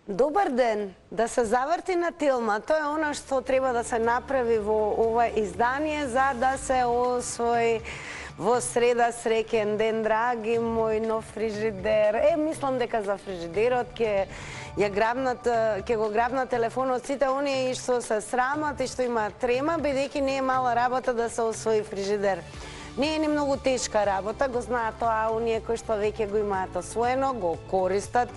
Добар ден! Да се заврти на тилма, тоа е она што треба да се направи во ова издание за да се освои во среда среќен ден, драги мој нов фрижидер. Мислам дека за фрижидерот ќе го грабна телефонот сите оние што се срамат и што имаат трема, бидејќи не е мала работа да се освои фрижидер. Не е ни многу тешка работа, го знаат тоа оние кои што веќе го имаат освоено, го користат.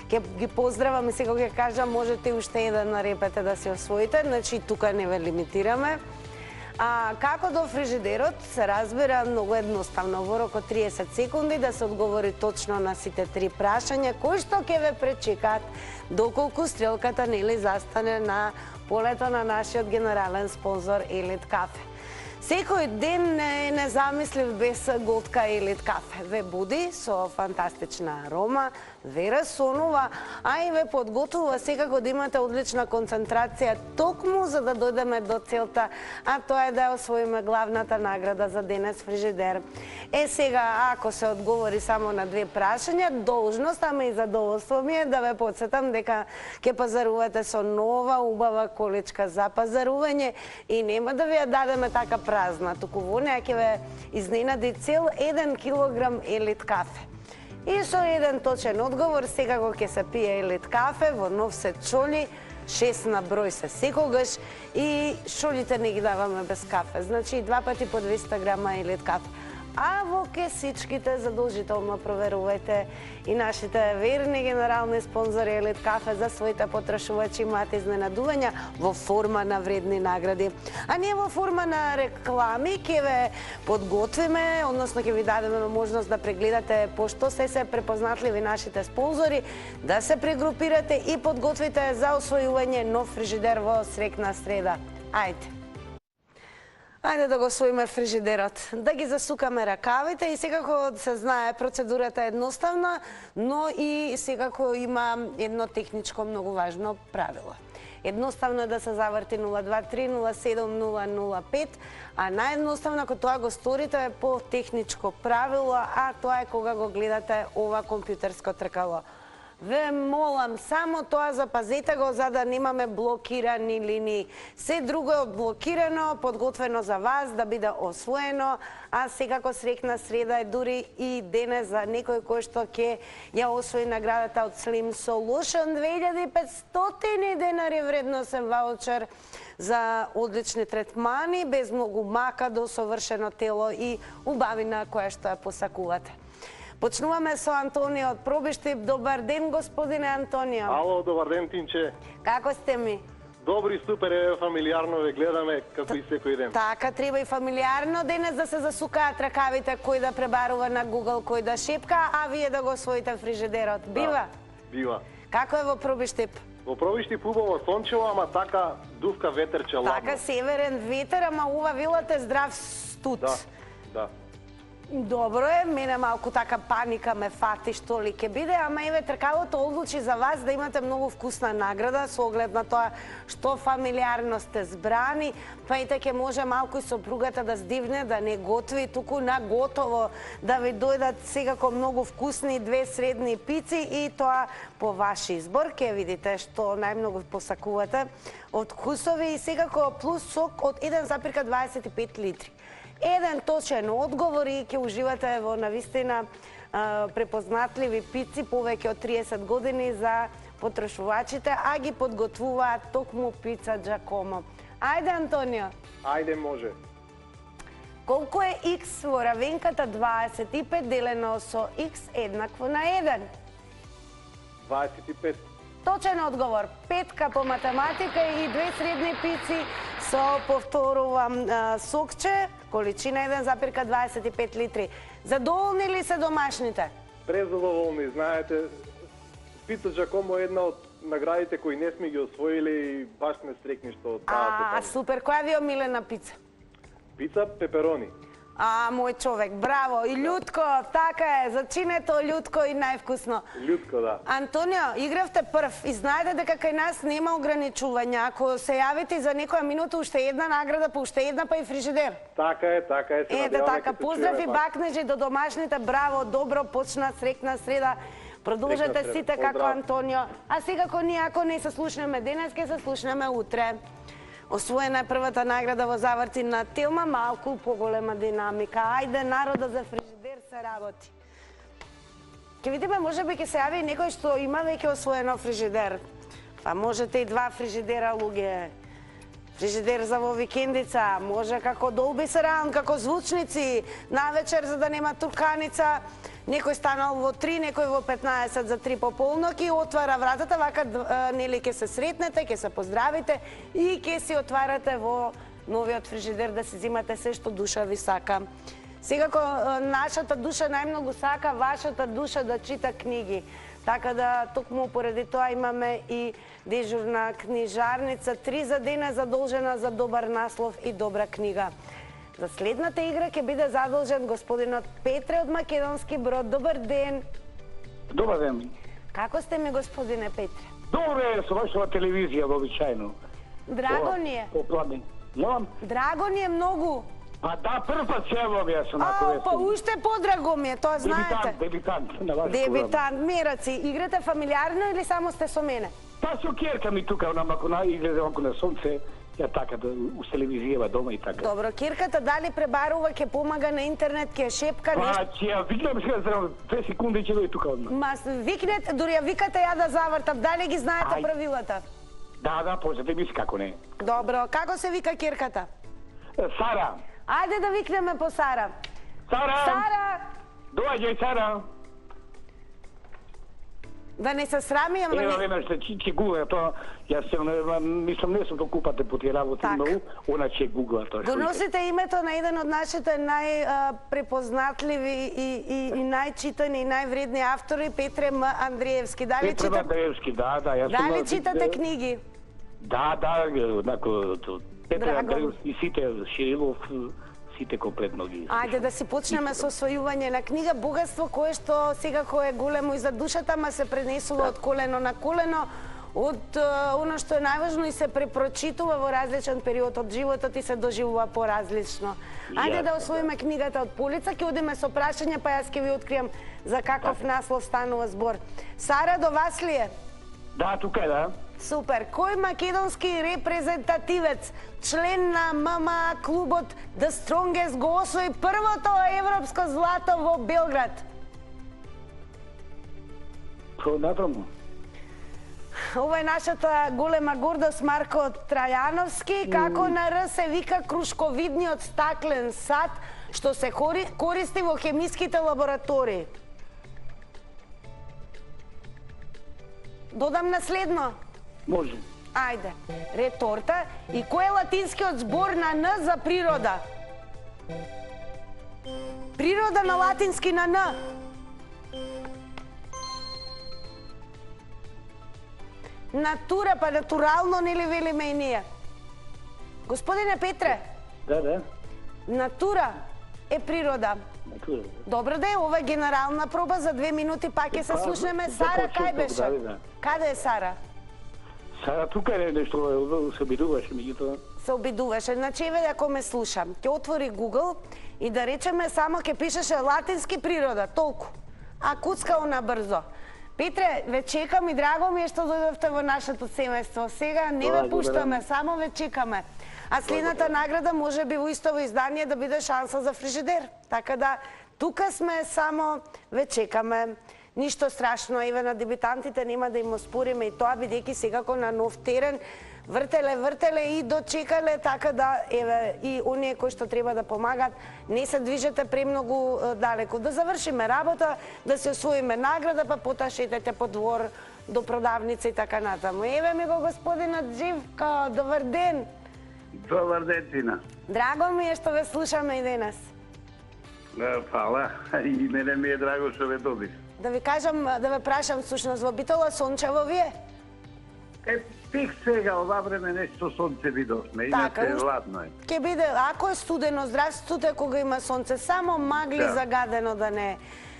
Ќе ги поздравам и сега ќе кажам, можете уште еден нарепете да се освоите, значи тука не ве лимитираме. Како до фрижидерот се разбира многу едноставно, во рок од 30 секунди да се одговори точно на сите три прашања кои што ќе ве пречекаат доколку стрелката нели застане на полето на нашиот генерален спонзор Елит кафе. Секој ден не е незамислив без готка Елит кафе. Ве буди со фантастична арома, ве расонува, а и ве подготвува секако да имате одлична концентрација токму за да дојдеме до целта, а тоа е да освоиме главната награда за денес фрижидер. Сега, ако се одговори само на две прашања, должност, ама и задоволство ми е да ве подсетам дека ќе пазарувате со нова убава количка за пазарување и нема да ви ја дадеме така празна, туку во неја ќе ве изненади цел 1 килограм Елит кафе. И со еден точен одговор секако ќе се пие Елит кафе во нов сет чоли, 6 на број се секогаш и шолите не ги даваме без кафе, значи 2 пати по 200 грама Елит кафе. А во кесичките задолжително проверувајте и нашите верни генерални спонзори Елит кафе за своите потрошувачи имаат изненадувања во форма на вредни награди. А ние во форма на реклами ќе ве подготвиме, односно ќе ви дадеме можност да прегледате пошто се препознатливи нашите спонзори, да се прегрупирате и подготвите за освојување нов фрижидер во среќна среда. Ајде! Ајде да го освоиме фрижидерот, да ги засукаме ракавите и секако се знае процедурата е едноставна, но и секако има едно техничко многу важно правило. Едноставно е да се заврти 023 07 005, а наједноставно ако тоа го сторите е по техничко правило, а тоа е кога го гледате ова компјутерско тркало. Ве молам, само тоа запазете го за да немаме блокирани линии. Се друго е блокирано, подготвено за вас да биде освоено, а секако среќна среда е дури и денес за некој кој што ќе ја освои наградата од Slim Solution, 2500 денари вредносен ваучер за одлични третмани, без многу мака до совршено тело и убавина која што ја посакувате. Почнуваме со Антонио од Пробиштип. Добар ден, господине Антонио. Ало, добар ден, Тинче. Како сте ми? Добри, супер, фамилиарно ве гледаме, како и секој ден. Така, треба и фамилиарно денес да се засукаат ракавите, кој да пребарува на Google, кој да шепка, а вие да го освоите фрижидерот. Бива? Бива. Како е во Пробиштип? Во Пробиштип убаво сончево, ама така дувка ветерче ладно. Така, северен ветер, ама ова вилате здрав студ. Да. Добро е, мене малку така паника ме фати што ли ќе биде, ама еве тркалото одлучи за вас да имате многу вкусна награда со оглед на тоа што фамилиарно сте збрани, па и ќе може малку и сопругата да здивне, да не готви, туку на готово да ви дојдат секако многу вкусни две средни пици и тоа по ваш избор. Ќе видите што најмногу посакувате од вкусови и секако плюс сок од 1,25 литри. Еден точен одговор и ќе уживате во навистина препознатливи пици повеќе од 30 години за потрошувачите, а ги подготвуваат токму пица Джакомо. Ајде, Антонио. Ајде, може. Колку е X во равенката 25 делено со X еднакво на 1? 25. Точен одговор. Петка по математика и две средни пици со, повторувам, сокче, количина 1,25 литри. Задоволни ли се домашните? Презадоволни, знаете, пица Джакомо е една од наградите кои не сме ги освоили и баш сме среќни што таа супер. Која ви е омилена пица? Пица пеперони. Мој човек, браво. И Љутко, така е, зачинето Љутко и највкусно. Љутко, да. Антонио, игравте прв и знаете дека кај нас нема ограничувања. Ако се јавите за некоја минута, уште една награда, па уште една, па и фрижидер. Така е, се така, поздрав и бакнежи до домашните, браво, добро, почна среќна среда. Продолжете сите како Антонио. А секако ние ако не се слушнеме денес, ќе се слушнеме утре. Освоена е првата награда во Заврти на Телма, малку поголема динамика. Ајде, народа за фрижидер се работи. Ке видиме, можеби ќе се јави некој што има веќе освоено фрижидер. Па можете и 2 фрижидера, луѓе. Фрижидер за во викендица, може како долби сараунд, како звучници, навечер за да нема турканица. Некој станал во 3, некој во 15 за 3 пополноки, отвара вратата, вака нели ќе се сретнете, ќе се поздравите и ќе си отварате во новиот фрижидер да си зимате се што душа ви сака. Секако нашата душа најмногу сака вашата душа да чита книги. Така да токму поради тоа имаме и дежурна книжарница, 3 за дена задолжена за добар наслов и добра книга. За следната игра ќе биде задолжен господинот Петре од Македонски Брод. Добар ден. Добар ден. Како сте ми, господине Петре? Добре, со вашата телевизија, вообичајно. Драго ни е. Драго ни е многу. А да, прв пат се јавам јас онако. Па уште подраго ми е, тоа знаете. Дебитант на вашата Дебитант, мераци. Играте фамилиарно или само сте со мене? Па со ќерка ми тука, онамако излезе онко на сонце, ја така, у телевизијава дома и така. Добро, ќерката дали пребарува, ќе помага на интернет, ќе шепка нешто? Па, ќе ја викнам сега за 2 секунди ќе дојде тука одма. Ма викнете, дури ја викате ја да завртам, дали ги знаете правилата? Да, познате ми се како не. Добро, како се вика ќерката? Сара. Ајде да викнеме по Сара. Сара! Сара! Доаѓај, Сара! Да не се срами, ама... Ева, веднаш ќе гугла тоа. Јас мислам, не сум толку пате по тие работи, но она ќе гугла тоа. Го носите името на еден од нашите најпрепознатливи и најчитани и највредни автори, Петре М. Андриевски. Дали Петре М. Андриевски, да. Дали читате книги? Да, однако... Петре Андриевски, сите Ширилов, сите комплетно ги. Ајде да си почнеме со освојување на книга, богатство кое што секако е големо и за душата, ма се пренесува од колено на колено, од оно што е најважно и се препрочитува во различен период од животот и се доживува поразлично. Ајде да освоиме книгата од полица, ќе одиме со прашање, па јас ќе ви откријам за каков наслов станува збор. Сара, до вас ли е? Да, тука е, да. Супер. Кој македонски репрезентативец, член на ММА клубот The Strongest го освои првото европско злато во Белград? Натаму. Ова е нашата голема гордост Марко Трајановски. Како на Р се вика крушковидниот стаклен сад што се користи во хемиските лаборатории? Додам наследно? Може. Ајде. Реторта. И кој е латинскиот збор на Н за природа? Природа на латински на Н. Натура, па натурално нели велиме и ние. Господине Петре. Да. Натура е природа. Натура. Добро да е, ова е генерална проба за 2 минути, пак ќе се слушнеме. Сара, кај беше? Каде е Сара? Сара тука е нешто, се обидуваше, меѓутоа. Се обидуваше. Значи, еве ако ме слуша, ќе отвори Google и да речеме само ќе пишеше латински природа, толку. А куцкао на брзо. Петре, ве чекам и драго ми е што дојдовте во нашето семејство. Сега не ве пуштаме, само ве чекаме. А следната награда може би во истово издание да биде шанса за фрижидер. Така да, тука сме, само ве чекаме. Ништо страшно, еве на дебитантите нема да им оспориме и тоа, бидејќи секако на нов терен вртеле и дочекале, така да, еве, и оние кои што треба да помагат, не се движете премногу далеко. Да завршиме работа, да се освоиме награда, па потоа шетете по двор до продавница и така натаму. Еве ми го господинот Живко, добар ден. Добар ден, Тина. Драго ми е што ве слушаме и денес. Фала, и мене ми е драго што ве добиш. Да ви кажам, да ве прашам, всушност, во Битола сончево ви е? Тих сега, ова време нешто сонце видовме, иначе ладно е. Ке биде, ако е студено, здравствуте кога има сонце, само магли загадено да не е.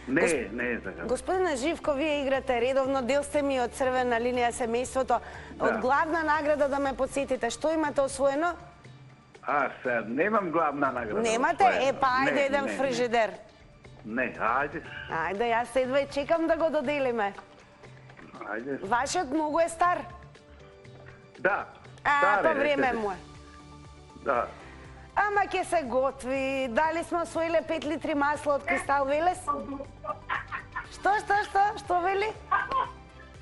Не е загадено. Господине Живко, вие играте редовно, дел сте ми од црвена линија семејството. Од главна награда да ме подсетите, што имате освоено? Аз немам главна награда. Немате? Па ајде еден фрижидер. Не, ајде. Ајде, јас едва и чекам да го доделиме. Ајде. Вашиот многу е стар? Да. Па време му е. Да. Ама ќе се готви. Дали сме освоиле 5 литри масло од Кристал Велес? Што вели?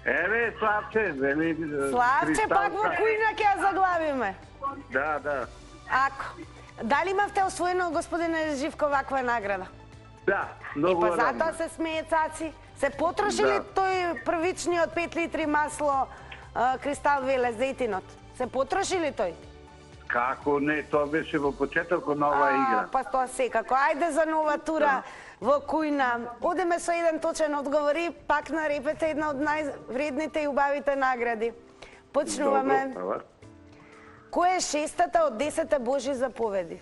Еве, Славче, вели... Славче, пак во кујна ќе ја заглавиме. Да. Ако. Дали имавте освоено, господине Живко, ваква награда? Да, многу па затоа се смее Цаци. Се потрошили тој првичниот 5 литри масло Кристал Велес за етинот? Се потрошили тој? Како не, тоа беше во почетокот на оваа игра. Па тоа секако. Ајде за нова тура во кујна. Одеме со еден точен одговор и пак на репете една од највредните и убавите награди. Почнуваме. Добро, Која е 6-та од 10 Божји заповеди?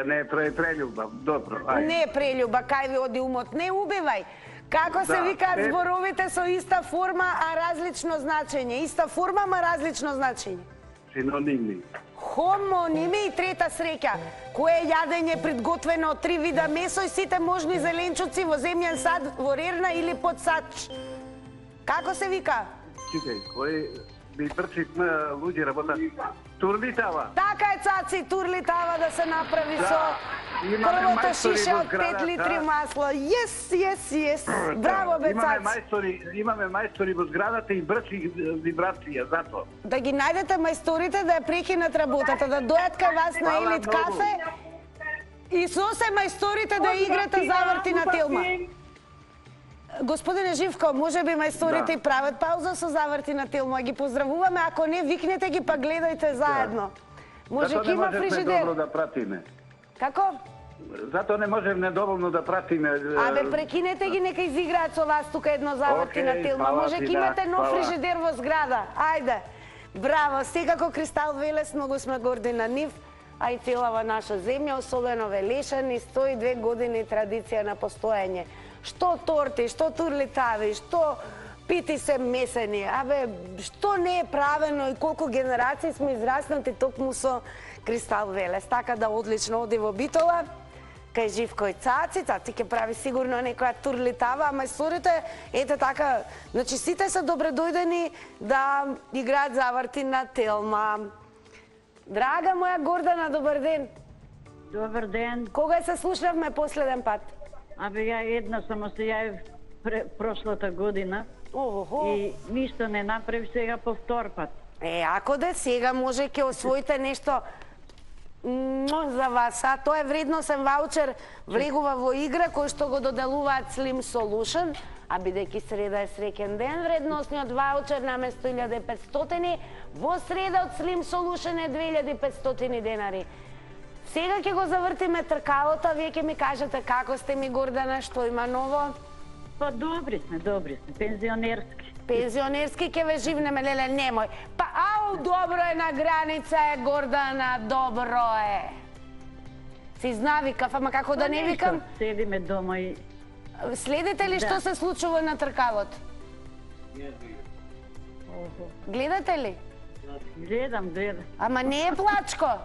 Не, прелюба, добро, ајде. Не прелюба, кај ви оди умот, не убивај. Како се викаат зборовите со иста форма, а различно значење? Иста форма, ама различно значење. Синоними. Хомоними и трета среќа. Кое јадење предготвено од 3 вида месо и сите можни зеленчуци во земјен сад, во рерна или под сач? Како се вика? Чекај, кој ми брчи луѓе работа? Турлитава. Така е, Цаци, турлитава да се направи со првото шише од 5 литри масло. Yes. Браво, бе, Цаци. Имаме мајстори во зградата и брчи вибрација, затоа. Да ги најдете мајсторите да ја прекинат работата, да дојат кај вас на Елит кафе и со се мајсторите да играте заврти на Телма. Господине Живко, може би мајсторите и прават пауза со заврти на Телма. Ги поздравуваме, ако не, викнете ги па гледајте заедно. Може ќе има фрижидер. Добро да пратиме. Како? Затоа не можеме доволно да пратиме. Абе, прекинете ги, нека изиграат со вас тука едно заврти на Телма. Може ќе имате нов фрижидер во зграда. Ајде. Браво, секако Кристал Велес, многу сме горди на нив, а и целава наша земја, особено Велешани, 102 години традиција на постоење. Што торти, што турлитави, што пити се месени, абе, што не е правено и колку генерации сме израснати токму со Кристал Велес. Така да одлично оди во Битола, кај Живко и Цаци. Цаци ќе прави сигурно некоја турлитава, а мајсторите, ете така, значи сите се добре дојдени да играат заврти на Телма. Драга моја Гордана, добар ден. Добар ден. Кога се слушнавме последен пат? Абе, ја една само се јавив прошлата година и ништо не направи, сега по втор пат. Ако да сега може ќе освоите нешто за вас, а тоа е вредносен ваучер, влегува во игра кој што го доделуваат Slim Solution, а бидејќи среда е среќен ден, вредносниот ваучер наместо 1500 во среда од Slim Solution е 2500 денари. Сега ќе го завртиме тркалото, а вие ќе ми кажете како сте ми, Гордана, што има ново? Па добри сме, пензионерски. Пензионерски ќе ве живнеме, леле, немој. Па ау, добро е, на граница е, Гордана, добро е. Си навикав, ама како да не викам? Седиме дома и... Следите ли што се случува на тркалот? Гледате ли? Гледам. Ама не е плачко.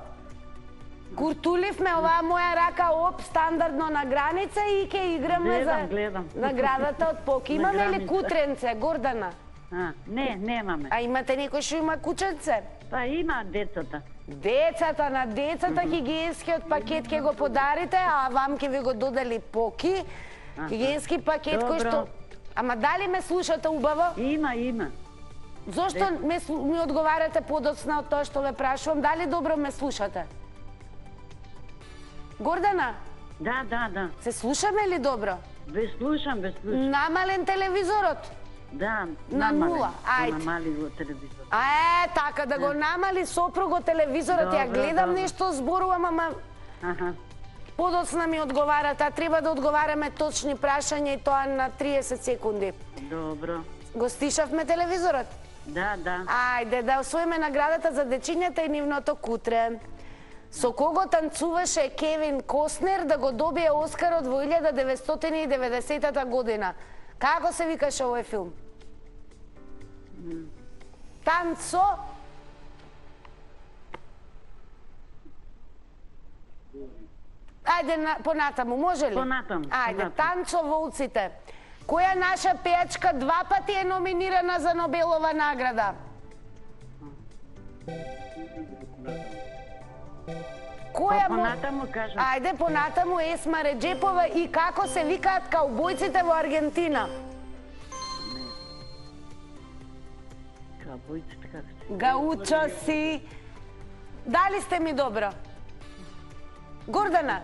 Куртуливме оваа моја рака оп стандардно на граница и ќе играме за наградата од Поки. Имаме ли кутренце, Гордана? Не, немаме. А имате некој што има кученце? Па има децата. Децата, на децата хигиенскиот пакет ќе го подарите, а вам ќе ви го додели Поки. Хигиенски пакет кој што... Ама дали ме слушате убаво? Има. Зошто ми одговарате подоцна од тоа што ве прашувам? Дали добро ме слушате? Гордана? Да. Се слушаме ли добро? Ве слушам. Намален телевизорот? Да, на нула. Ајде. Намали го телевизорот. Така да го намали сопруго телевизорот. Ја гледам нешто, зборувам, ама... Подоцна ми одговарате, а треба да одговараме точни прашања и тоа на 30 секунди. Добро. Го стишавме телевизорот? Да. Ајде, да освоиме наградата за дечињата и нивното кутре. Со кого танцуваше Кевин Костнер да го добие Оскарот во 1990 година? Како се викаше овој филм? Танцо. Ајде понатаму, може ли? Понатаму. Ајде, Танцо Волците. Која наша пејачка 2 пати е номинирана за Нобелова награда? Која Понатаму кажам. Ајде, понатаму Есма Реджепова и како се викаат каубојците во Аргентина? Каубојците како се? Гаучоси. Дали сте ми добро? Гордана?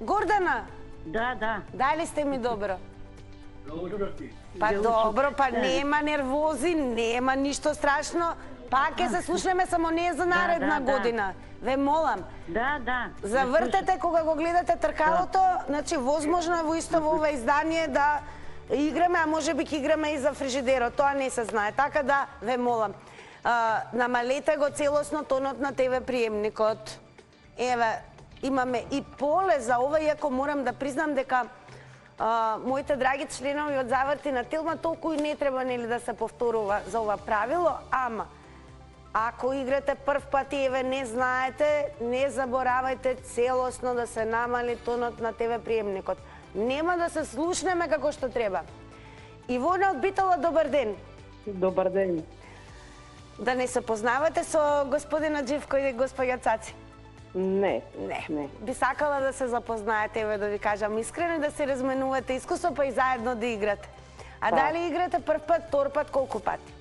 Гордана? Да. Дали сте ми добро? Па добро, па нема нервози, нема ништо страшно. Пак ќе се слушнеме, само не за наредна година. Ве молам. Да. Завртете кога го гледате тркалото, значи возможно е во исто во ова издание да играме, а може би ќе играме и за фрижидерот, тоа не се знае. Така да ве молам, намалете го целосно тонот на ТВ приемникот. Еве, имаме и поле за ова, иако морам да признам дека моите драги членови од Заврти на Телма толку и не треба нели да се повторува за ова правило, ама ако играте прв пат и еве не знаете, не заборавајте целосно да се намали тонот на ТВ приемникот. Нема да се слушнеме како што треба. Ивона од Битола, добар ден. Добар ден. Да не се познавате со господина Дживко и госпоѓа Цаци? Не. Би сакала да се запознаете, еве да ви кажам искрено, да се разменувате искуство, па и заедно да играте. А дали играте прв пат, втор пат, колку пати?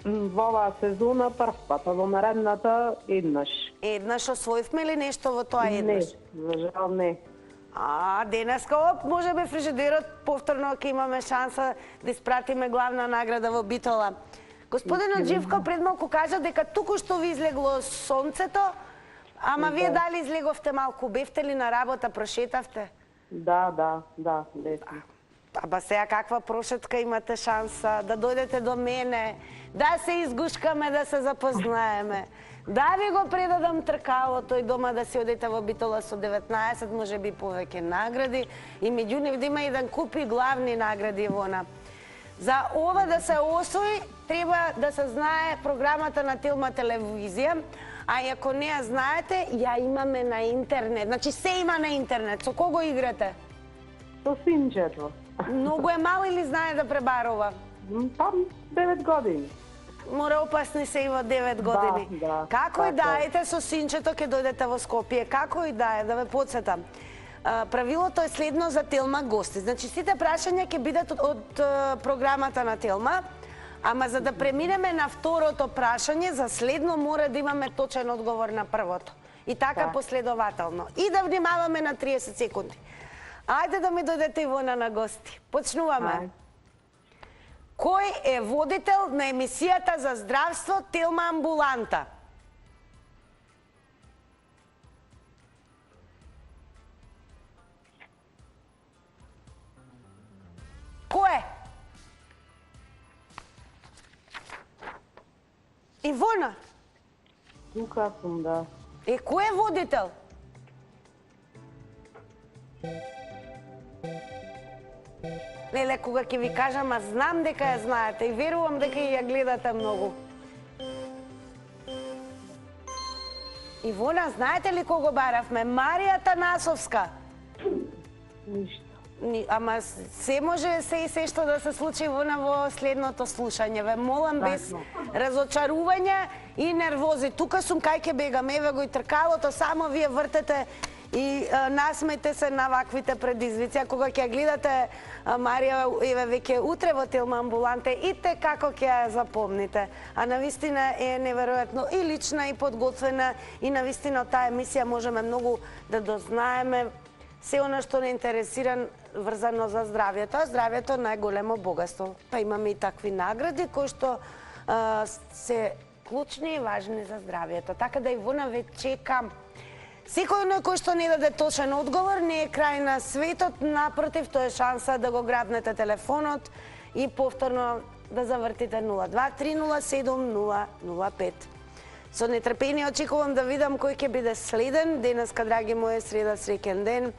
Во оваа сезона прв пат, а во наредната еднаш. Еднаш освоивме ли нешто во тоа еднаш? Не, за жал не. Денеска, може би фрижидерот повторно ќе имаме шанса да испратиме главна награда во Битола. Господинот Живко пред малку кажа дека туку што ви излегло сонцето, ама вие дали излеговте малку, бевте ли на работа, прошетавте? Да, лесно. Аба сега каква прошетка имате шанса да дојдете до мене, да се изгушкаме, да се запознаеме. Да ви го предадам тркалото и дома да си одите во Битола со 19, може би повеќе награди и меѓу нив да има еден купи главни награди Ивона. За ова да се освои, треба да се знае програмата на Телма телевизија, а и ако не ја знаете, ја имаме на интернет. Значи се има на интернет. Со кого играте? Со синчето. Многу е мал или знае да пребарува? Там 9 години. Мора опасни се и во 9 години. Да. Како и да ете со синчето ќе дојдете во Скопје, како и да е, да ве подсетам. Правилото е следно за Телма гости. Значи сите прашања ќе бидат од програмата на Телма, ама за да преминеме на второто прашање, за следно мора да имаме точен одговор на првото. И така последователно. И да внимаваме на 30 секунди. Ајде да ми дојдете Ивона на гости. Почнуваме. Кој е водител на емисијата за здравство Телма амбуланта? Кој е? Ивона? Тука сум, да. Кој е водител? Леле, кога ќе ви кажам, а знам дека ја знаете и верувам дека ја гледате многу. Ивона, знаете ли кого баравме? Марија Танасовска. Ништо. Ама се може се и се што да се случи Ивона во следното слушање. Ве молам без разочарување и нервози. Тука сум кај ќе бегам, еве го и тркалото, само вие вртете и насмете се на ваквите предизвици. А кога ќе гледате Марија, еве веќе утре во Телма амбуланта, ите како ќе ја запомните. А навистина е неверојатно и лична, и подготвена, и навистина од таа емисија можеме многу да дознаеме се она што не интересира врзано за здравјето. А здравјето е најголемо богатство. Па имаме и такви награди кои што се клучни и важни за здравјето. Така да Ивона ве чекам. Секој кој што не даде точен одговор не е крај на светот, напротив, тоа е шанса да го грабнете телефонот и повторно да завртите 02-307-005. Со нетрпение очекувам да видам кој ќе биде следен. Денеска, драги мои, среда, среќен ден.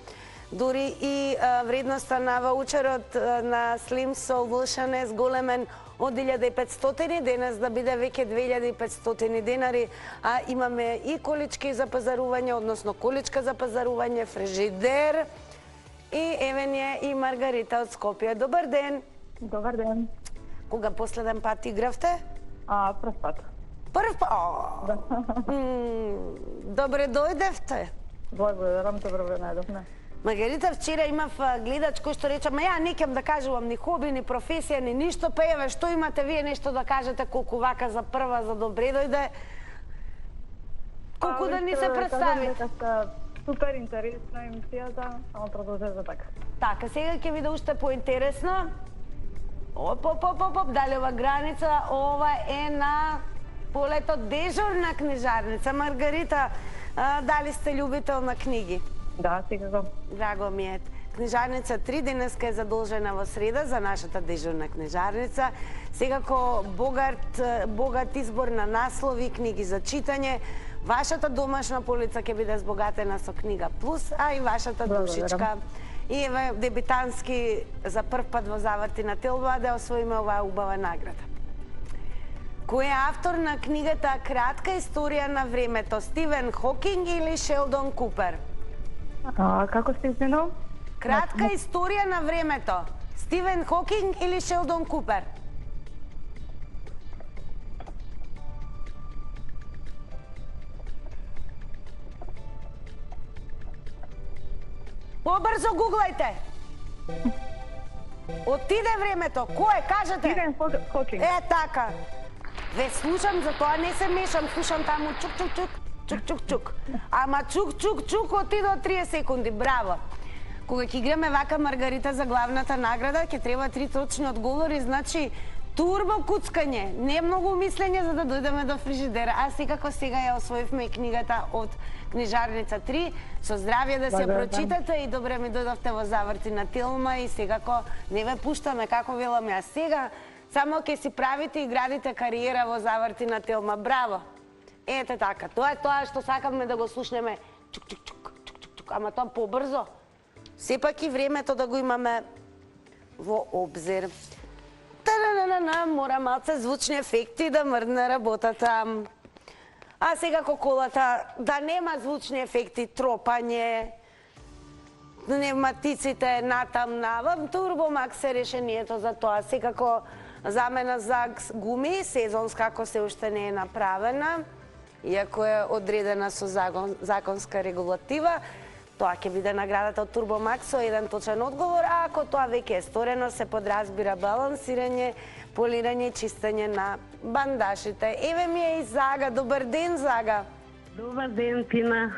Дури и вредноста на ваучерот на Slim Solution е зголемен од 1500 денес да биде веќе 2500 денари, а имаме и колички за пазарување, односно количка за пазарување, фрижидер и еве ни е и Маргарита од Скопје. Добар ден! Добар ден. Кога последен пат игравте? Прв пат. Прв пат? Добре дојдевте. Благодарам, добро ве најдовме. Маргарита, вчера имав гледач кој што рече, ја не ќам да кажувам ни хоби, ни професија, ни ништо, па еве, што имате вие нешто да кажете колку вака за прва, за добре дојде? Колку да ни се представите? Супер интересна емисијата, само продолжете така. Така, сега ќе биде уште поинтересно. Оп, дали ова граница, ова е на полето дежурна книжарница. Маргарита, дали сте љубител на книги? Да, секако. Драго ми е. Книжарница 3 денеска е задолжена во среда за нашата дежурна книжарница. Секако богат избор на наслови, книги за читање. Вашата домашна полица ќе биде збогатена со книга плюс, а и вашата душичка. И еве дебитански за прв пат во Заврти на Телба да освоиме оваа убава награда. Кој е автор на книгата Кратка историја на времето? Стивен Хокинг или Шелдон Купер? Како сте изменал? Кратка историја на времето. Стивен Хокинг или Шелдон Купер? Побрзо гуглајте. Отиде времето. Кој е? Кажете. Стивен Хокинг. Е, така. Ве слушам, затоа не се мешам. Слушам таму чук. Ама чук, отиде 30 секунди. Браво. Кога ќе играме вака, Маргарита, за главната награда, ќе треба 3 точни одговори, значи турбо куцкање, не многу мислење за да дојдеме до фрижидера. А секако сега ја освоивме книгата од книжарница 3. Со здравје да се прочитате и добре ми дојдовте во Заврти на Телма и секако не ве пуштаме, како веламе, а сега само ќе си правите и градите кариера во Заврти на Телма. Браво! Ете така, тоа е тоа што сакаме да го слушнеме. Чук, ама тоа побрзо. Сепак и времето да го имаме во обзир. Мора малце звучни ефекти да мрдне работата. А сега колата да нема звучни ефекти, тропање, пневматиците натамна. Турбомакс е решението за тоа. Секако замена за гуми, сезонска, ако се уште не е направена, иако е одредена со законска регулатива, тоа ќе биде наградата од Турбомакс со еден точен одговор, а ако тоа веќе е сторено, се подразбира балансирање, полирање и чистење на бандашите. Еве ми е и Зага. Добар ден, Зага. Добар ден, Тина.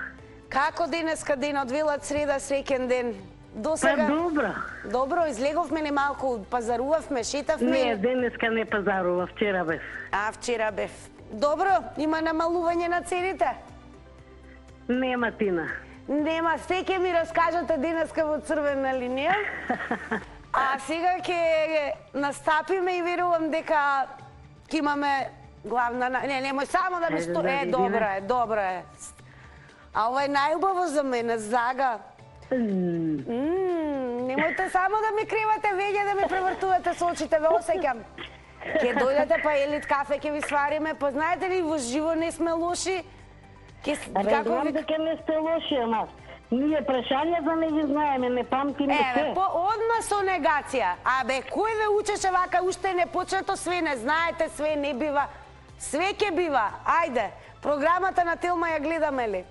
Како денеска денот? Велат среда, среќен ден. Па добро. Добро, излеговме ли малку, пазарувавме, шетавме? Не, денеска не пазарував, вчера бев. Вчера бев. Добро, има намалување на цените? Нема, Тина. Нема, се ќе ми раскажете денеска во црвена линија. А сега ќе настапиме и верувам дека ќе имаме главна... Не, немој само да ми сто... Добро е. А ова е најубаво за мене, Зага. Немојте само да ми кривате веќе да ми превртувате со очите, ве осеќам. Ќе дојдете па Елит кафе ќе ви свариме, па знаете ли, во живо не сме лоши. Знам дека не сте лоши, ама ние прашањата не ги знаеме, не памтиме се. Одма со негација. Кој ве учеше вака, уште не почнато, све не знаете, све не бива. Све ќе бива. Ајде, програмата на Телма ја гледаме ли?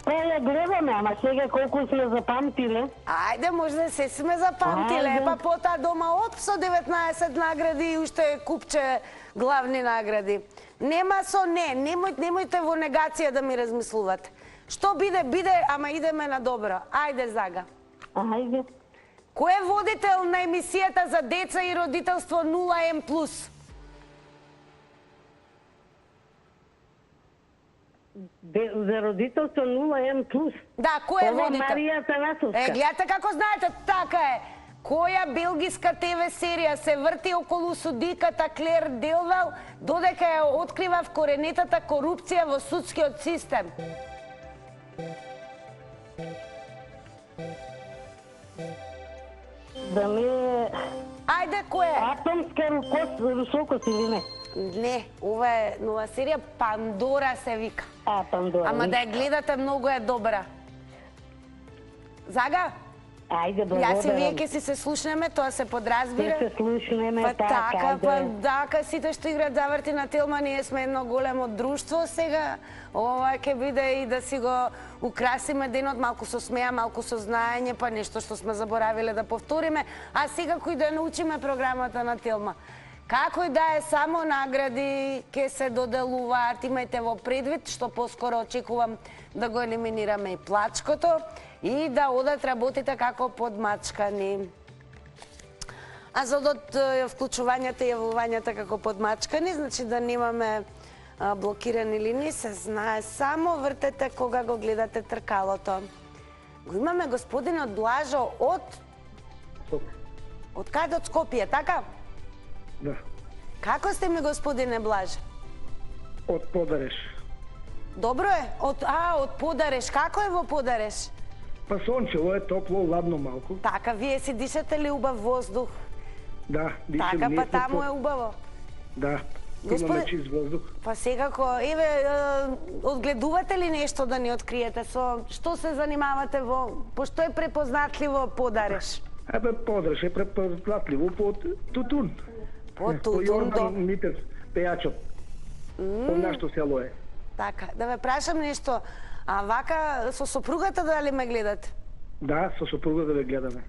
Ја гледаме, ама сега колку сме запамтиле. Ајде, може да се сме запамтиле, па потоа дома од со 19 награди и уште купче главни награди. Нема со не, немојте во негација да ми размислувате. Што биде, ама идеме на добро. Ајде, Зага. Ајде. Кој е водител на емисијата за деца и родителство 0M+? За родителство 0M+. Да, кој е водител? Марија Танасовска. Гледате како знаете, така е. Која белгиска ТВ серија се врти околу судиката Клер Делвел, додека ја открива вкоренетата корупција во судскиот систем? Да не... Ајде, кој е? Атомска русокос или не? Не, ова е нова серија, Пандора се вика. Пандора. Ама да ја гледате, многу е добра. Зага? Ајде, благодарам. Јас и вие ке си се слушнеме, тоа се подразбира. Ке се слушнеме, така, дака сите што играат заврти на Телма, ние сме едно големо друштво сега. Ова ќе биде и да си го украсиме денот, малку со смеа, малку со знаење, па нешто што сме заборавиле да повториме. А сега кој да научиме програмата на Телма. Како и да е, само награди ќе се доделуваат, имајте во предвид, што поскоро очекувам да го елиминираме и плачкото и да одат работите како подмачкани. А за одат вклучувањата и јавувањата како подмачкани, значи да немаме блокирани линии, се знае, само вртете кога го гледате тркалото. Го имаме господинот Блажо од... Од каде? Од Скопје, така? Да. Како сте ми, господине Блажо? Од Подареш. Добро е. Од Подареш. Како е во Подареш? Па сончево е, топло, ладно малку. Така, вие си дишате ли убав воздух? Да, дишам. Така, па таму е убаво. Да, имаме чист воздух. Па секако, еве, одгледувате ли нешто да ни откриете? Со што се занимавате пошто е препознатливо Подареш? Подареш е препознатливо по тутун. По тутун, Јордан Митев, пејачот. По нашто село е. Така, да ве прашам нешто. А вака, со сопругата дали ме гледате? Да, со сопругата да ве гледаме.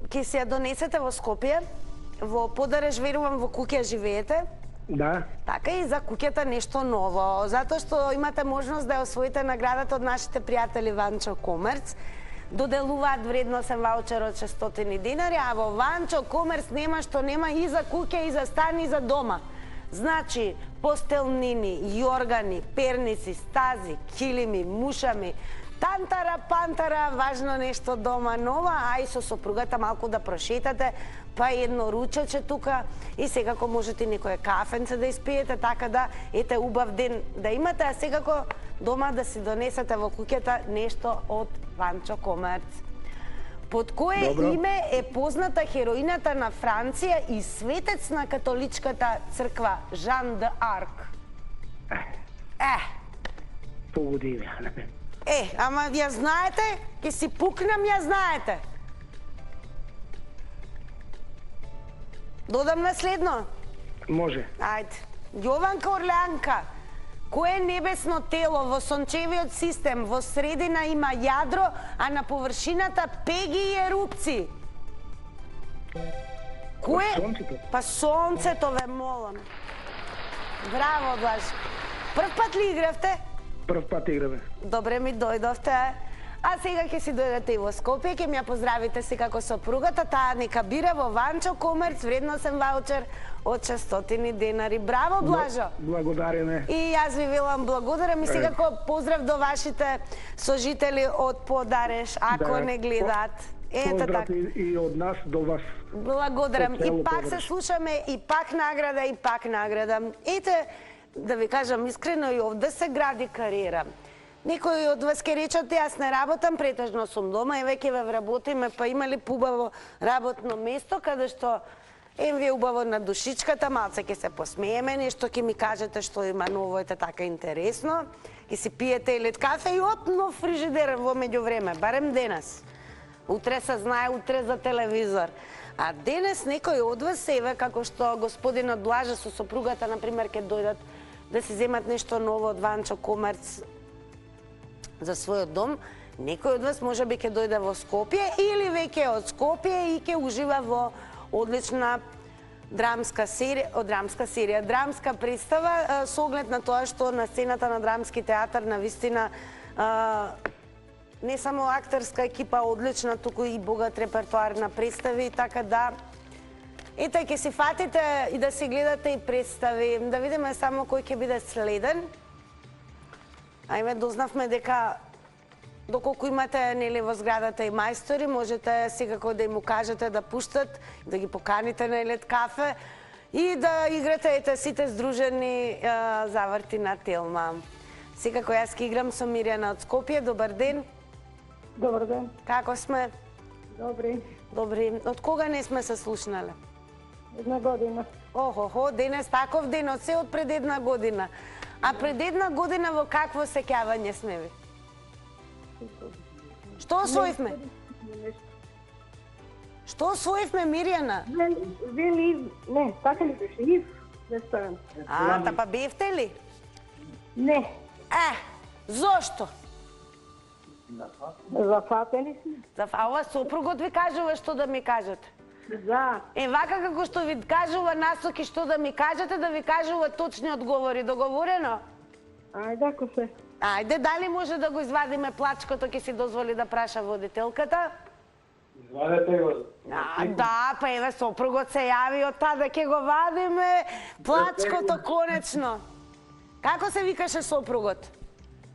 Ке си ја донесете во Скопје, во Подареш, верувам, во куќа живеете. Да. Така и за куќата нешто ново, затоа што имате можност да ја освоите наградата од нашите пријатели Ванчо Комерц. Доделуваат вредносен ваучер од 600 динари, а во Ванчо Комерц нема што нема и за куќа, и за стан, и за дома. Значи, постелнини, јоргани, перници, стази, килими, мушами, тантара, пантара, важно нешто дома нова, а и со сопругата малку да прошетате, па едно ручече тука и секако можете некое кафенце да испиете, така да, ете, убав ден да имате, а секако дома да си донесете во куќата нешто од Ванчо Комерц. Под кое име е позната хероината на Франција и светец на католичката црква Жан де Арк? Погоди ме. Ама ја знаете? Ке си пукнам, ја знаете. Додам наследно? Може. Ајде. Јованка Орлеанка. Кое небесно тело во сончевиот систем во средина има јадро, а на површината пеги и ерупци? Кое? Сонцето. Па сонцето, ве молам. Браво, Блажо. Прв пат ли игравте? Прв пат играме. Добре ми дојдовте. А сега ќе си дојдете и во Скопје, ќе ми ја поздравите си како сопругата, таа нека бира во Ванчо Комерц вредносен ваучер од 600 динари. Браво, Блажо! Благодариме. И јас ви велам благодарам и секако поздрав до вашите сожители од Подареш, ако не гледаат. Поздрав и од нас до вас. Благодарам. И пак се слушаме, и пак награда, и пак награда. Ете, да ви кажам искрено, и овде се гради кариера. Некои од вас ке речат, јас не работам, претежно сум дома и веќе ве вработиме, па има ли убаво работно место, каде што ви е убаво на душичката, малце ке се посмееме, нешто ке ми кажете што има ново, ете така интересно, ке си пиете или кафе и оп, нов фрижидер во меѓувреме, барем денес. Утре се знае, утре за телевизор. А денес некои од вас еве, како што господинот Блажа со сопругата, например, ке дојдат да си земат нешто ново од Ванчо Комерц за својот дом, некој од вас може би ќе дојде во Скопје или веќе од Скопје и ќе ужива во одлична драмска серија, драмска представа со оглед на тоа што на сцената на Драмски театар навистина не само актерска екипа одлична, туку и богат репертоар на представи, така да ете ќе си фатите и да си гледате и представи, да видиме само кој ќе биде следен. Ајме, дознавме дека доколку имате нели во зградата и мајстори, можете секако да им кажете да пуштат, да ги поканите на лед кафе и да играте ете сите здружени заврти на Телма. Секако јас ке играм со Мирјана од Скопје. Добар ден. Добар ден. Како сме? Добри. Добри. Од кога не сме се слушнале? Една година. Охо, денес таков ден, од се од пред една година. А пред една година во какво сеќавање сме ви? Што освоивме? Што освоивме, Мирјана? Вели, не, така ли беше? Ив ресторан. Та па бевте ли? Не. Зошто? Зафатени сме. Ова сопругот ви кажува што да ми кажете. Да. Вака како што ви кажува насоки што да ми кажете, да ви кажува точни одговори. Договорено? Ајде, ако се. Ајде, дали може да го извадиме плачкото, ќе си дозволи да праша водителката? Извадете го. Да, па еве сопругот се јави од таа да ќе го вадиме плачкото конечно. Како се викаше сопругот?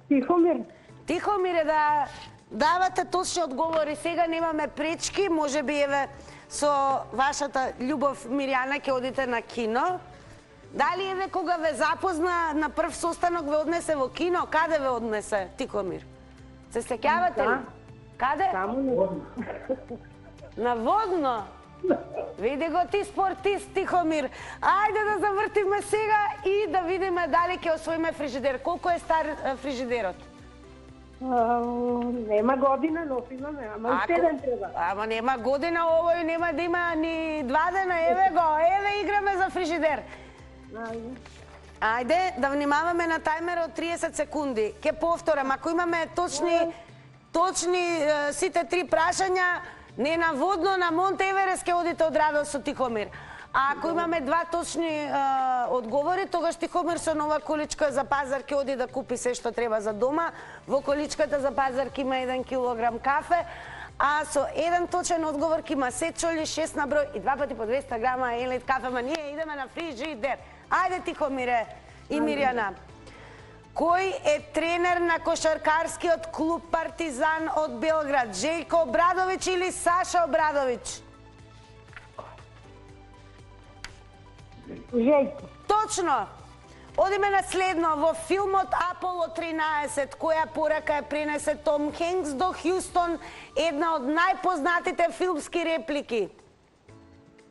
Тихомир. Тихомире, да давате точни одговори. Сега немаме пречки, може би еве со вашата љубов Мирјана ќе одите на кино. Дали еве кога ве запозна на прв состанок ве однесе во кино? Каде ве однесе, Тихомир? Се сеќавате ли? Каде? Само на Водно. На Водно? Види го ти спортист, Тихомир. Ајде да завртиме сега и да видиме дали ќе освоиме фрижидер. Колку е стар фрижидерот? Нема година, носиме, ама и 7 треба. Ама нема година, овој нема да има ни 2 дена, еве го, еве играме за фрижидер. Ајде да внимаваме на тајмер од 30 секунди. Ке повторам, ако имаме точни сите 3 прашања, не на Водно, на Монте Еверест ќе одите од радост со Тихомир. А ако имаме 2 точни одговори, тогаш Тихомир со нова количка за пазар ќе оди да купи се што треба за дома. Во количката за пазар ќе има 1 килограм кафе, а со 1 точен одговор ќе има сет чоли, 6 на број и 2 пати по 200 грама елит кафе. Ма ние идеме на фрижидер. Ајде, Тихомире и Мирјана. Кој е тренер на кошаркарскиот клуб Партизан од Белград? Желјко Обрадовиќ или Саша Обрадовиќ? Желјко. Точно! Одиме на следно. Во филмот Аполо 13, која порака ја пренесе Том Хенкс до Хјустон, една од најпознатите филмски реплики?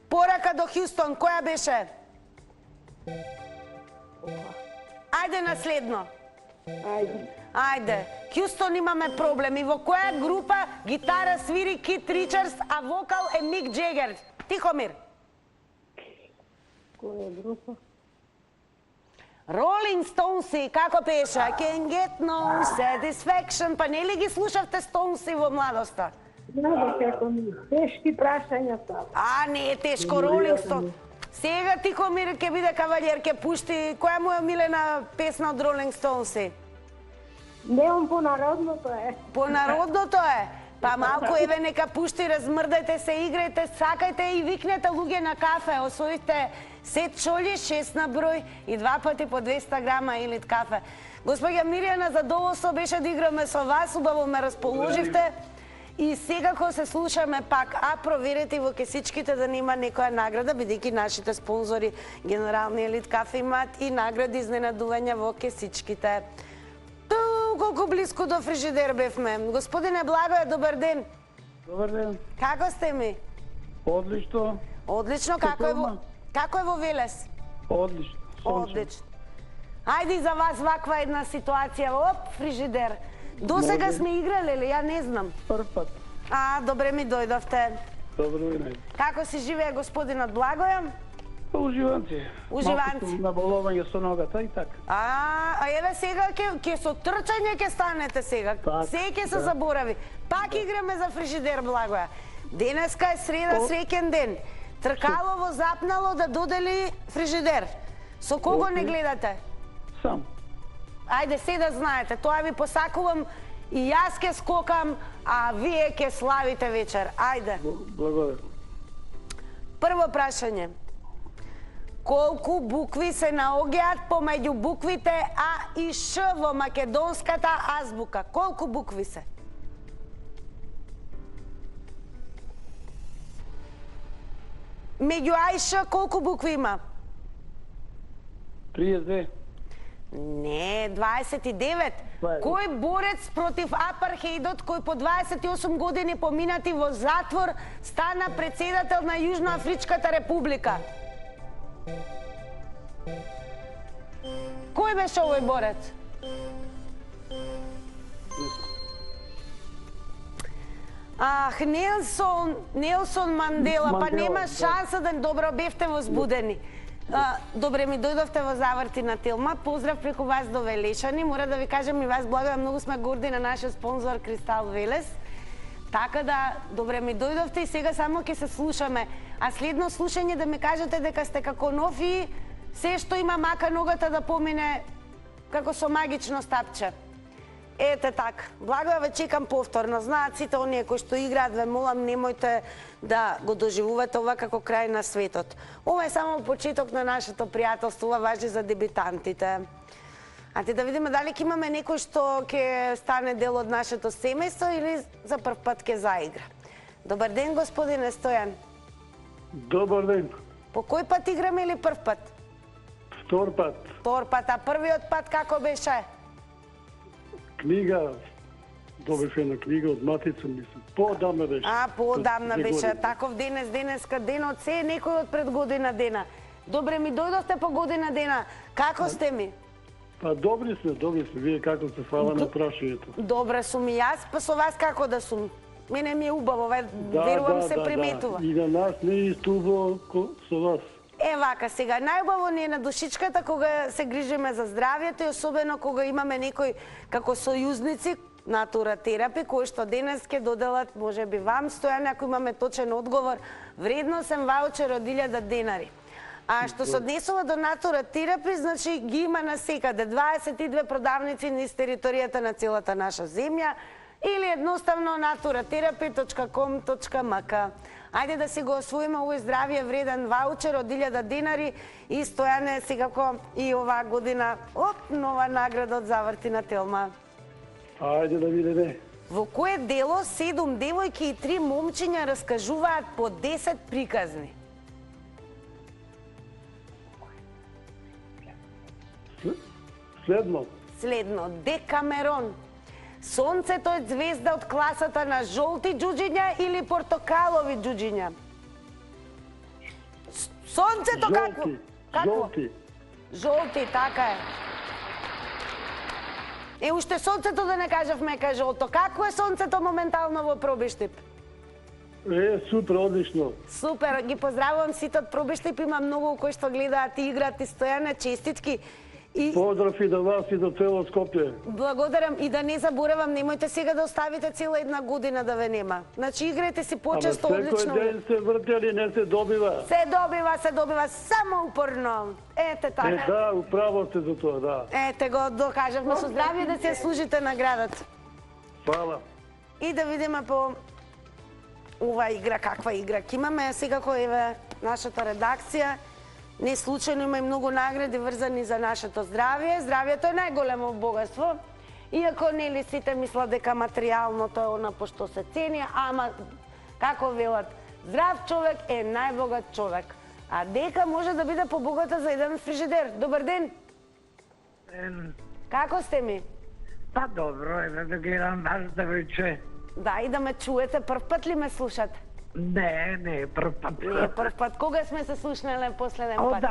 Порака до Хјустон, која беше? Ајде на следно. Ајде. Хјустон имаме проблем. И во која група гитара свири Кит Ричардс, а вокал е Мик Джегер? Тихомир. Која група? Rolling Stones, како пеше? I can get no satisfaction. Па нели ги слушавте Stones во младоста? Знам како ми. Тешки прашања става. Не е тешко, Rolling Stones. Сега Тихомир ќе биде кавалер, ќе пушти. Која му е милена песна од Rolling Stones? Неон по народното е. По народното е? Па малку еве нека пушти, размрдајте се, играјте, сакајте и викнете луѓе на кафе. Освоите сет чоли, 6 на број и 2 пати по 200 грама елит кафе. Господја Мирјана, задоволство беше да играме со вас, убаво ме расположивте. И сега кога се слушаме пак, проверете во кесичките да нема некоја награда, бидејќи нашите спонзори Генерални елит кафе имаат и награди изненадувања во кесичките. Колку близко до фрижидер бевме. Господине Благое, добар ден. Добар ден. Како сте ми? Одлично. Одлично, како е во Велес? Одлично. Одлично. Ајде и за вас ваква една ситуација. Оп, фрижидер. До сега сме играле ли? Ја не знам. Прв пат. Добре ми дојдовте. Добро време. Како си живее господинот Благоја? Уживанци. Уживанци. Малку наболување со ногата и така. Еве сега ќе со трчање ќе станете сега. Се ќе се заборави. Пак играме за фрижидер, Благоја. Денеска е среда, среќен ден. Тркалово запнало да додели фрижидер. Со кого не гледате? Сам. Ајде се да знаете, тоа ви посакувам и јас ќе скокам, а вие ќе славите вечер. Ајде. Благодарам. Прво прашање. Колку букви се наоѓаат помеѓу буквите А и Ш во македонската азбука? Колку букви се? Меѓу А и Ш колку букви има? 32. Не, 29. Кој борец против апархеидот, кој по 28 години поминати во затвор, стана председател на Јужноафричката република? Кој беше овој борец? Ах, Нелсон Мандела, па нема шанса да добро бевте возбудени. Добре ми дојдовте во Заврти на Телма. Поздрав преку вас до Велешани. Мора да ви кажем и вас благодарам, многу сме горди на нашиот спонзор Кристал Велес. Така да, добре ми дојдовте и сега само ќе се слушаме. А следно слушање да ми кажете дека сте како нов и се што има мака ногата да помине како со магично стапче. Ете така. Благо ве чекам повторно. Знаат сите оние кои што играат, ве молам, немојте да го доживувате ова како крај на светот. Ова е само почеток на нашето пријателство, ова важи за дебютантите. А ти да видиме дали ќе имаме некој што ќе стане дел од нашето семејство или за прв пат ќе заигра. Добар ден, господине Стојан. Добар ден. По кој пат играме или прв пат? Втор пат. Втор пат, а првиот пат како беше? Книга, добеше една книга од матица, мислам. Поодамна беше. Поодамна беше. Таков денеска денот, се е некој од пред година дена. Добре, ми дојдовте по година дена. Како сте ми? Па добри сме. Вие како сте, фала на прашањето. Добре сум и јас, па со вас како да сум? Мене ми е убаво, верувам се приметува. И на нас не е исто убаво со вас. Вака сега, најубаво ни е на душичката кога се грижиме за здравјето и особено кога имаме некој како сојузници, Натура терапи, кои што денес ќе доделат, може би вам, Стојане, ако имаме точен одговор, вредносен ваучер од 1000 денари. А што се однесува до Натура терапи, значи ги има насекаде 22 продавници низ територијата на целата наша земја или едноставно naturatherapy.com.mk. Ајде да си го освоиме овој здравје вреден ваучер од 1000 денари и Стојане секако и оваа година нова награда од Заврти на Телма. Ајде да видиме. Во кое дело 7 девојки и 3 момчиња раскажуваат по 10 приказни? Следно. Декамерон. Сонцето е звезда од класата на жолти џуџиња или портокалови џуџиња? Сонцето какво? Жолти, така е. Уште сонцето да не кажавме ка жолто. Како е сонцето моментално во Пробиштип? Супер, одлично. Супер, ги поздравувам сите од Пробиштип, има многу кои што гледаат и играат и Стојане, честитки. Поздрав и до вас и до цело Скопје. Благодарам и да не заборавам, немојте сега да оставите цела една година да ве нема. Значи играјте си почесто, одлично. Секој ден се вртели, не се добива. Се добива, само упорно. Ете така. Да, управо сте за тоа, да. Ете го, докажавме со здравје да се служите наградата. Фала. И да видиме по ова игра, каква игра. Имаме секако еве нашата редакција. Не случајно има и многу награди врзани за нашето здравје. Здравјето е најголемо богатство. Иако нели сите мислат дека материјалното е она по што се цени, ама како велат, здрав човек е најбогат човек. А дека може да биде побогата за еден фрижидер. Добар ден. Како сте ми? Па добро, еве да гледам вас да ве чуе. Да, и да ме чуете, прв пат ли ме слушате? Не, прв пат. Не, прв пат. Кога сме се слушнале последен пат?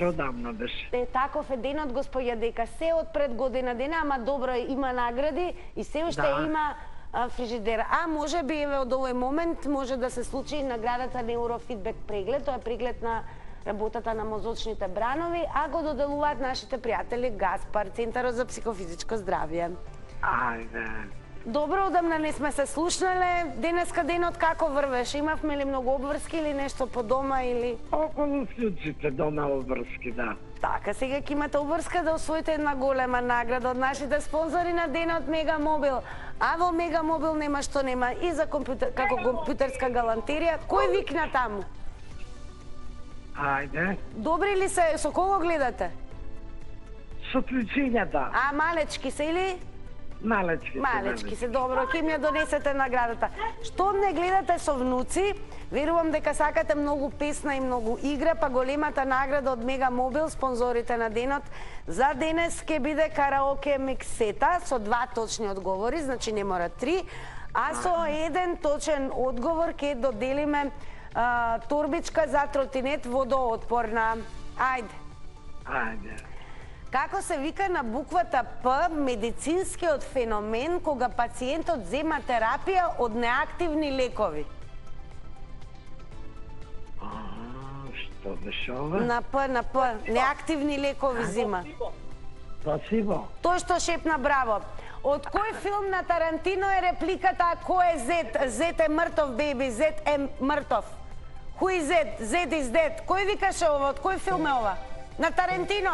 Одамна беше. Таков е денот, господја, дека се од пред година дена, ама добро, има награди и се уште има фрижидер. А може би еве од овој момент може да се случи наградата Неурофидбек преглед, тоа е преглед на работата на мозочните бранови, а го доделуваат нашите пријатели Гаспар, Центарот за психофизичко здравје. Ајде. Добро, одамна не сме се слушнале. Денеска денот како врвеш? Имавме ли многу обврски или нешто по дома или? Околу случите дома обврски, да. Така, сега ќе имате обврска да освоите една голема награда од нашите спонзори на денот Мегамобил. А во Мегамобил нема што нема и за како компјутерска галантерија. Кој викна таму? Ајде. Добри ли се? Со кого гледате? Со клучињата. А малечки се или? Малечки. Малечки се, добро, ке ми ја донесете наградата. Што не гледате со внуци, верувам дека сакате многу песна и многу игра, па големата награда од Мега Мобил, спонзорите на денот, за денес ке биде караоке миксета со 2 точни одговори, значи не мора 3, а со 1 точен одговор ке доделиме торбичка за тротинет водоотпорна. Ајде. Ајде. Како се вика на буквата П медицинскиот феномен кога пациентот зема терапија од неактивни лекови? Што беше ова? На П, неактивни лекови зема. Плацибо. Тој што шепна браво. Од кој филм на Тарантино е репликата кој е Зет? Зет е мртов, беби, Зет е мртов. Who is Zet? Zet is dead. Кој викаше ова? Од кој филм е ова? На Тарантино?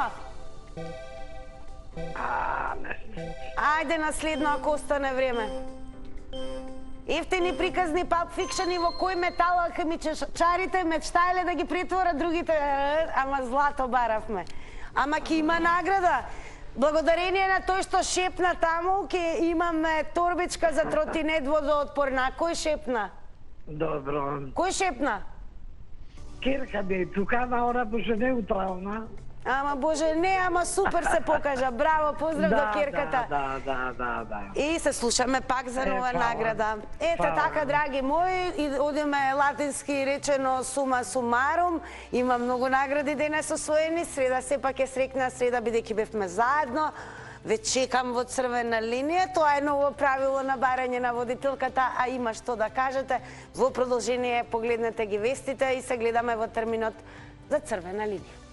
Ајде на следно, ако остане време. Ефтини приказни Pulp Fiction и во кој метал алхемичарите мечтаеле да ги претворат другите, ама злато баравме. Ама ке има награда. Благодарение на тој што шепна таму, ке имаме торбичка за тротинет водоотпорна. Кој шепна? Добро. Кој шепна? Керка би е тука, на она боже неутрална. Ама боже, не, ама супер се покажа. Браво, поздрав до керката. Да. И се слушаме пак за нова награда. Ете така, драги мои, и одиме латински речено сума сумарум. Има многу награди денес освоени. Среда сепак е срекна среда, бидејќи бевме заедно. Ве чекам во црвена линија. Тоа е ново правило на барање на водителката, а има што да кажете. Во продолжение погледнете ги вестите и се гледаме во терминот за црвена линија.